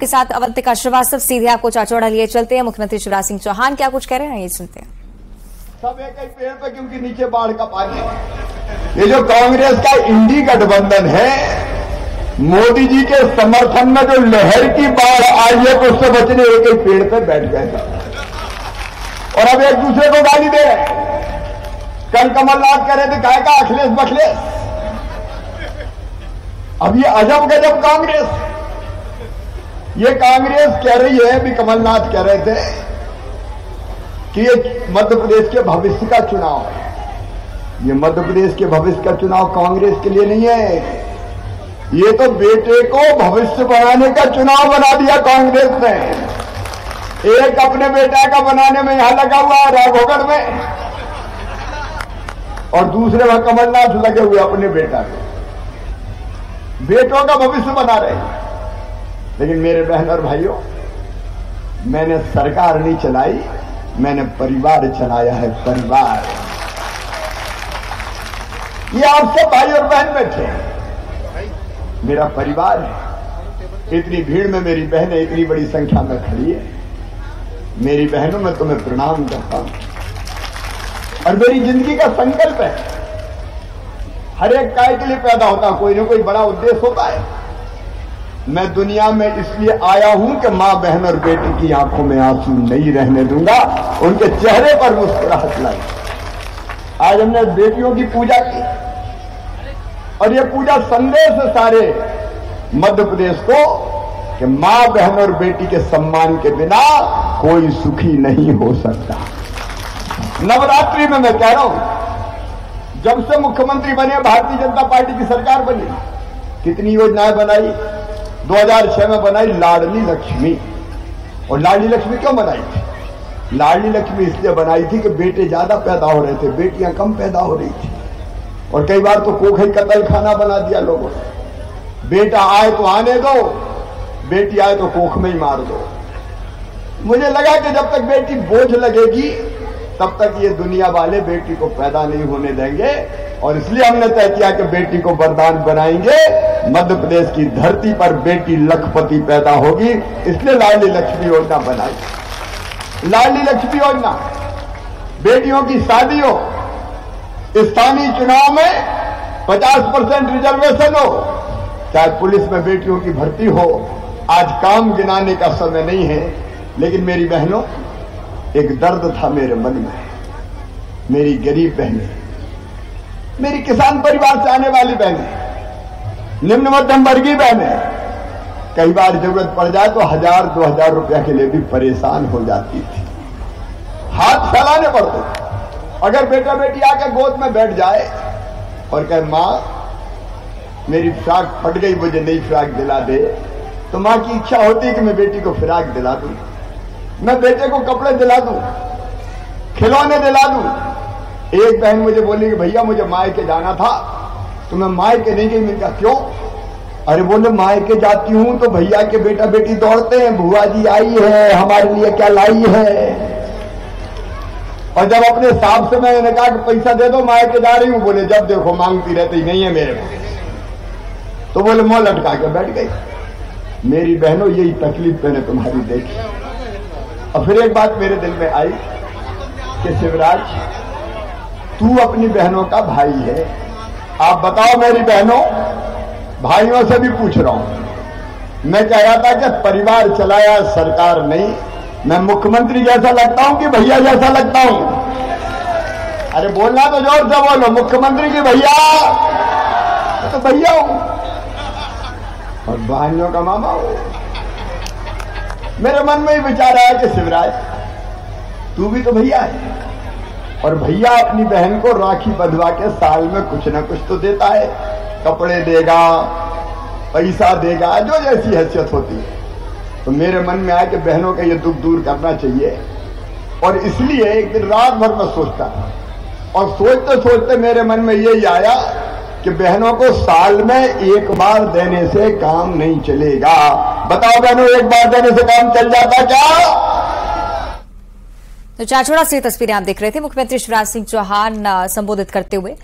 के साथ अवंतिका श्रीवास्तव, सीधे आपको चाचौड़ा लिए चलते हैं। मुख्यमंत्री शिवराज सिंह चौहान क्या कुछ कह रहे हैं, ये सुनते हैं। सब एक ही पेड़ पे क्योंकि नीचे बाढ़ का पानी। ये जो कांग्रेस का इंडी गठबंधन है, मोदी जी के समर्थन में जो लहर की बाढ़ आई है, तो उससे बचने एक ही पेड़ पे बैठ गए और अब एक दूसरे को गाली दे रहे हैं। कल कमलनाथ कह रहे थे काय का अखिलेश बखलेश, अब ये अजब गजब कांग्रेस। ये कांग्रेस कह रही है, भी कमलनाथ कह रहे थे कि ये मध्य प्रदेश के भविष्य का चुनाव है। ये मध्य प्रदेश के भविष्य का चुनाव कांग्रेस के लिए नहीं है, ये तो बेटे को भविष्य बनाने का चुनाव बना दिया कांग्रेस ने। एक अपने बेटा का बनाने में यहां लगा हुआ है राघोगढ़ में, और दूसरे वहां कमलनाथ लगे हुए अपने बेटा के। बेटों का भविष्य बना रहे हैं। लेकिन मेरे बहन और भाइयों, मैंने सरकार नहीं चलाई, मैंने परिवार चलाया है। परिवार, ये आप सब भाई और बहन बैठे हैं, मेरा परिवार है। इतनी भीड़ में मेरी बहनें इतनी बड़ी संख्या में खड़ी है। मेरी बहनों, मैं तुम्हें प्रणाम करता हूं और मेरी जिंदगी का संकल्प है, हर एक काय के लिए पैदा होता, कोई ना कोई बड़ा उद्देश्य होता है। मैं दुनिया में इसलिए आया हूं कि मां, बहन और बेटी की आंखों में आंसू नहीं रहने दूंगा, उनके चेहरे पर मुस्कुराहट लाई। आज हमने बेटियों की पूजा की और यह पूजा संदेश है सारे मध्य प्रदेश को कि मां, बहन और बेटी के सम्मान के बिना कोई सुखी नहीं हो सकता। नवरात्रि में मैं कह रहा हूं, जब से मुख्यमंत्री बने, भारतीय जनता पार्टी की सरकार बनी, कितनी योजनाएं बनाई। 2006 में बनाई लाडली लक्ष्मी। और लाडली लक्ष्मी क्यों बनाई थी? लाडली लक्ष्मी इसलिए बनाई थी कि बेटे ज्यादा पैदा हो रहे थे, बेटियां कम पैदा हो रही थी। और कई बार तो कोख ही कतल खाना बना दिया लोगों ने। बेटा आए तो आने दो, बेटी आए तो कोख में ही मार दो। मुझे लगा कि जब तक बेटी बोझ लगेगी, तब तक ये दुनिया वाले बेटी को पैदा नहीं होने देंगे। और इसलिए हमने तय किया कि बेटी को वरदान बनाएंगे। मध्य प्रदेश की धरती पर बेटी लखपति पैदा होगी, इसलिए लाडली लक्ष्मी योजना बनाई। लाडली लक्ष्मी योजना, बेटियों की शादी हो, स्थानीय चुनाव में 50% रिजर्वेशन हो, चाहे पुलिस में बेटियों की भर्ती हो। आज काम गिनाने का समय नहीं है, लेकिन मेरी बहनों, एक दर्द था मेरे मन में। मेरी गरीब बहनें, मेरी किसान परिवार से आने वाली बहनें, निम्न मध्यम वर्गीय बहनें, कई बार जरूरत पड़ जाए तो 1000-2000 रुपया के लिए भी परेशान हो जाती थी, हाथ फैलाने पड़ते थे। अगर बेटा बेटी आकर गोद में बैठ जाए और कहे, मां मेरी फ्राक फट गई, मुझे नई फ्राक दिला दे, तो मां की इच्छा होती है कि मैं बेटी को फ्राक दिला दूं, मैं बेटे को कपड़े दिला दूं, खिलौने दिला दूं। एक बहन मुझे बोली कि भैया मुझे मायके जाना था, तो मैं मायके नहीं गई। मैंने कहा क्यों? अरे बोले, मायके जाती हूं तो भैया के बेटा बेटी दौड़ते हैं, बुआ जी आई है, हमारे लिए क्या लाई है। और जब अपने हिसाब से मैंने कहा कि पैसा दे दो, मायके जा रही हूं, बोले जब देखो मांगती रहती, नहीं है मेरे को। तो बोले मुंह लटका के बैठ गई। मेरी बहनों, यही तकलीफ मैंने तुम्हारी देखी। और फिर एक बात मेरे दिल में आई कि शिवराज, तू अपनी बहनों का भाई है। आप बताओ मेरी बहनों, भाइयों से भी पूछ रहा हूं। मैं कह रहा था कि परिवार चलाया, सरकार नहीं। मैं मुख्यमंत्री जैसा लगता हूं कि भैया जैसा लगता हूं? अरे बोलना तो जोर से बोलो, मुख्यमंत्री की भैया? तो भैया हूं और भाइयों का मामा हूं। मेरे मन में ही विचार आया कि शिवराज, तू भी तो भैया है, और भैया अपनी बहन को राखी बंधवा के साल में कुछ ना कुछ तो देता है, कपड़े देगा, पैसा देगा, जो जैसी हैसियत होती है। तो मेरे मन में आया कि बहनों का ये दुख दूर करना चाहिए। और इसलिए एक दिन रात भर में सोचता, और सोचते सोचते मेरे मन में यही आया कि बहनों को साल में एक बार देने से काम नहीं चलेगा। बताओ बहनों, एक बार देने से काम चल जाता क्या? तो चाचौड़ा से तस्वीरें आप देख रहे थे। मुख्यमंत्री शिवराज सिंह चौहान संबोधित करते हुए